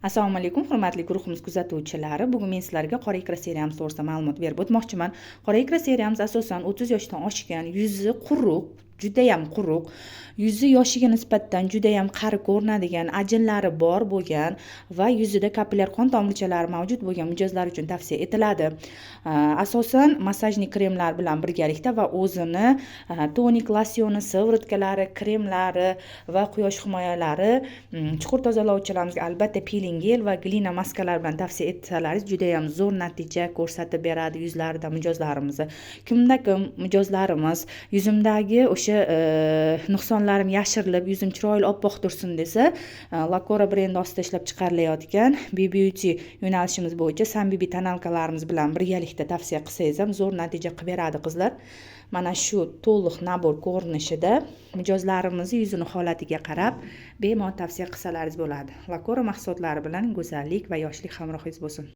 Assalomu alaykum, hurmatli guruhimiz kuzatuvchilari. Bugun men sizlarga qora ikra seriyamiz to'g'risida ma'lumot berib o'tmoqchiman. Qora ikra seriyamiz asosan 30 yoshdan oshgan, yuzi quruq, judayam quruq, yuzi yoshiga nisbatan judayam qari ko'rinadigan, ajinlari bor bo'lgan va yuzida kapillyar qon tomirchalari mavjud bo'lgan mijozlar uchun tavsiya etiladi. Asosan massajniy kremlar bilan birgalikda va o'zini tonik, losyoni, sivrotkalari, kremlari va quyosh himoyalari, chuqur tozalovchilarimizga albatta peeling gel va glina maskalar bilan tavsiya etsalaringiz judayam zo'r natija ko'rsatib beradi yuzlarida mijozlarimiz. Kimda-kim mijozlarimiz yuzimdagi o'sha nuqsonlarim yashirilib, yuzim chiroyli oppoq tursin desa, Lakora brendi ostida ishlab chiqarilayotgan B-Beauty yo'nalishimiz bo'yicha Sunbibi tonalkalarimiz bilan birgalikda tavsiya qilsangiz ham zo'r natija qilib beradi qizlar. Mana shu to'liq nabor ko'rinishida mijozlarimizni yuzini holatiga qarab bemalol tavsiya qilsalaringiz bo'ladi. Lakora mahsulotlari bilan go'zallik va yoshlik hamrohingiz bo'lsin.